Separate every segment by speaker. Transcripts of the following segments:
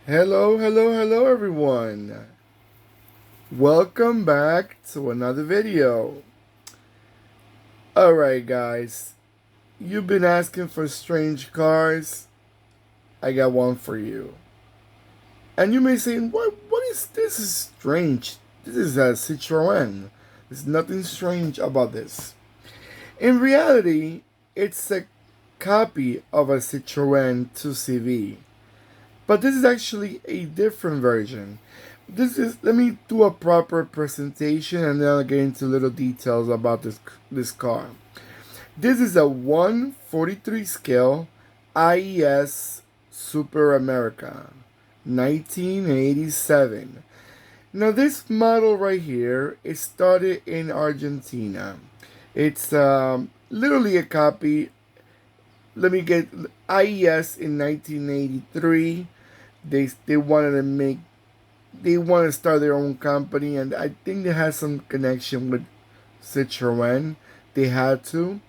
Speaker 1: Hello, hello, hello, everyone. Welcome back to another video. Alright, guys, you've been asking for strange cars. I got one for you. And you may say, what is this? Is strange. This is a Citroen. There's nothing strange about this. In reality, it's a copy of a Citroen 2CV. But this is actually a different version. Let me do a proper presentation and then I'll get into little details about this car. This is a 143 scale IES Super America 1987. Now this model right here is started in Argentina. It's literally a copy. Let me get IES in 1983. They wanted to make they want to start their own company, and I think they had some connection with Citroen. They had to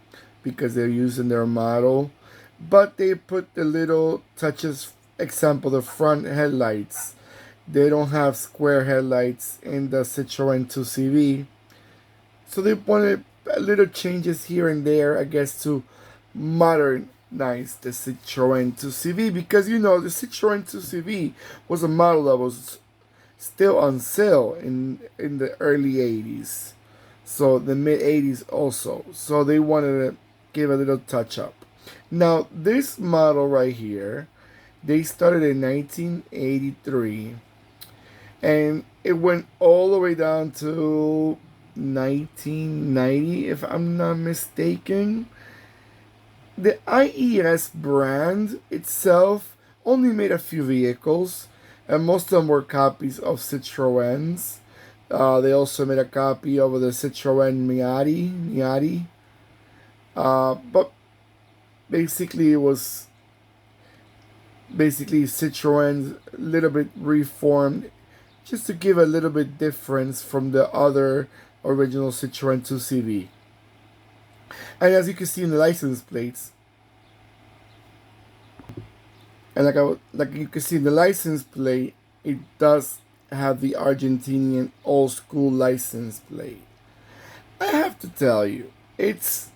Speaker 1: because they're using their model, but they put the little touches. Example: the front headlights. They don't have square headlights in the Citroen 2CV, so they wanted little changes here and there, I guess, to modernize the Citroen 2CV because the Citroen 2CV was a model that was still on sale in the early 80s, so the mid 80s also, so they wanted to give a little touch up. Now this model right here, they started in 1983 and it went all the way down to 1990 if I'm not mistaken. The IES brand itself only made a few vehicles, and most of them were copies of Citroens. They also made a copy of the Citroen Miati. But basically, it was basically Citroen's a little bit reformed, just to give a little bit difference from the other original Citroen 2CV. And as you can see in the license plates, and like you can see in the license plate, it does have the Argentinian old school license plate. I have to tell you, it's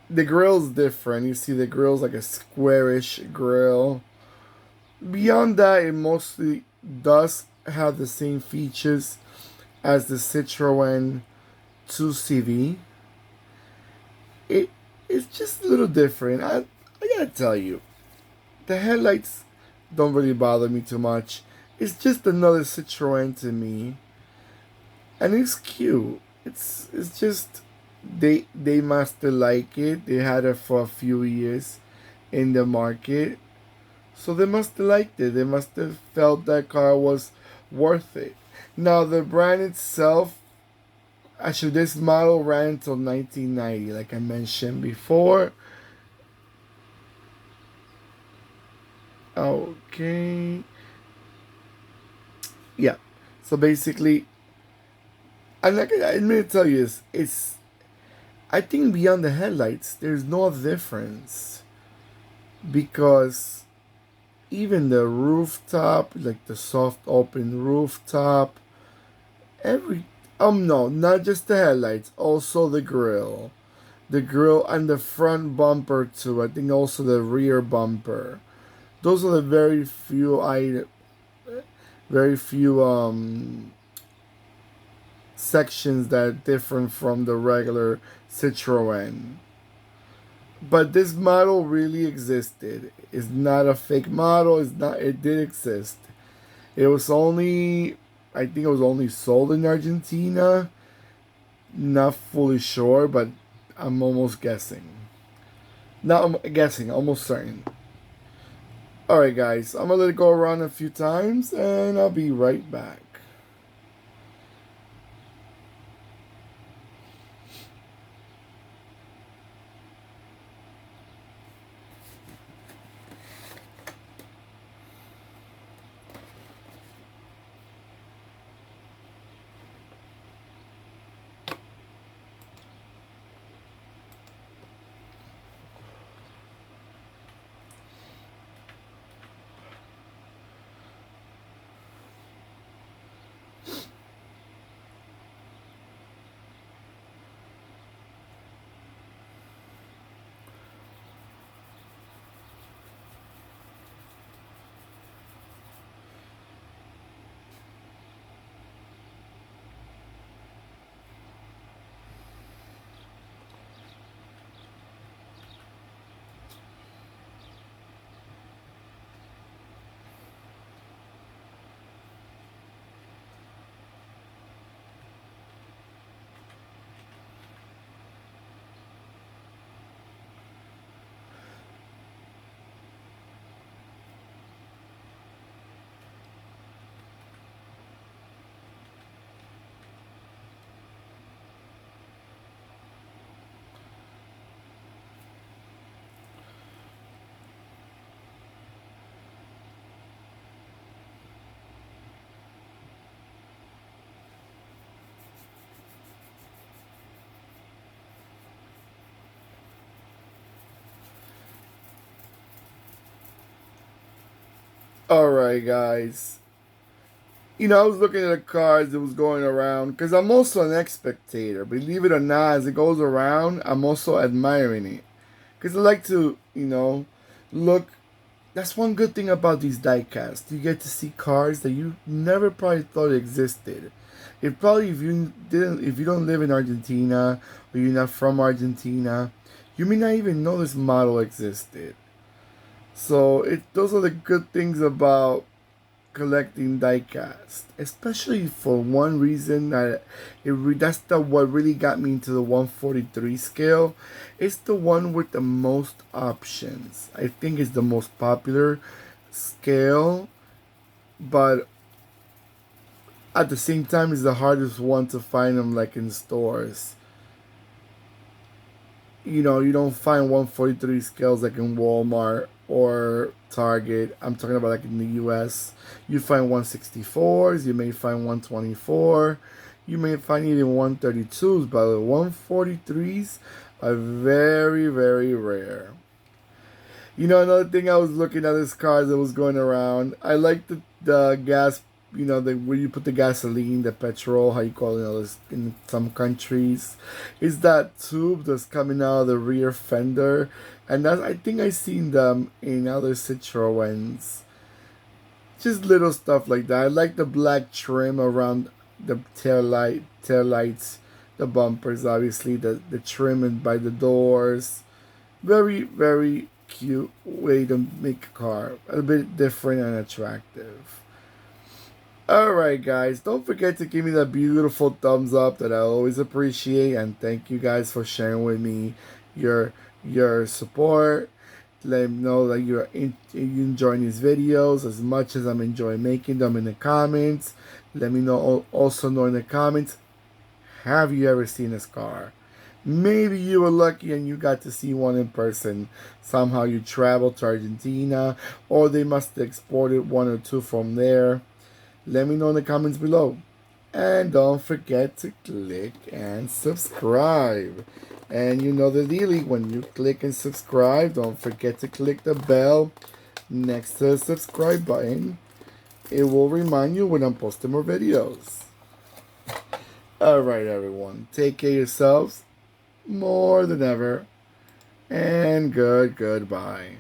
Speaker 1: the grill's different. You see the grill's like a squarish grill. Beyond that, it mostly does have the same features as the Citroen 2CV. It's just a little different. I gotta tell you, the headlights don't really bother me too much. It's just another Citroen to me, and it's cute. It's just they must have liked it. They had it for a few years in the market, so they must have liked it. They must have felt that car was worth it. Now the brand itself, actually, this model ran until 1990, like I mentioned before. Okay. Yeah. So basically, I'm not gonna admit to tell you this. I think beyond the headlights, there's no difference because even the rooftop, like the soft open rooftop, every no, not just the headlights, also the grill and the front bumper too. I think also the rear bumper. Those are the very few sections that are different from the regular Citroen. But this model really existed. It's not a fake model. It's not. It did exist. It was only, I think it was only sold in Argentina. Not fully sure, but I'm almost guessing. Not guessing, almost certain. Alright, guys, I'm gonna let it go around a few times and I'll be right back. Alright, guys. You know, I was looking at the cars that was going around because I'm also an spectator. Believe it or not, as it goes around, I'm also admiring it. Because I like to, look. That's one good thing about these diecasts. You get to see cars that you never probably thought existed. If you don't live in Argentina or you're not from Argentina, you may not even know this model existed. So those are the good things about collecting diecast, especially for one reason that that's the what really got me into the 143 scale. It's the one with the most options. I think it's the most popular scale, but at the same time, it's the hardest one to find them like in stores. You don't find 143 scales like in Walmart or Target. I'm talking about like in the US. You find 164s, you may find 124, you may find even 132s, but the 143s are very, very rare. Another thing I was looking at this car that was going around. I like the gas, where you put the gasoline, the petrol, how you call it, in some countries. Is that tube that's coming out of the rear fender. And I think I seen them in other Citroens. Just little stuff like that. I like the black trim around the taillights, the bumpers, obviously, the trim by the doors. Very, very cute way to make a car. A bit different and attractive. Alright, guys, don't forget to give me that beautiful thumbs up that I always appreciate, and thank you guys for sharing with me your support. Let me know that you enjoying these videos as much as I'm enjoying making them in the comments. Let me also know in the comments, have you ever seen this car? Maybe you were lucky and you got to see one in person. Somehow you traveled to Argentina, or they must have exported one or two from there. Let me know in the comments below. And don't forget to click and subscribe. And you know the dealie, when you click and subscribe, don't forget to click the bell next to the subscribe button. It will remind you when I'm posting more videos. Alright, everyone. Take care of yourselves more than ever. And goodbye.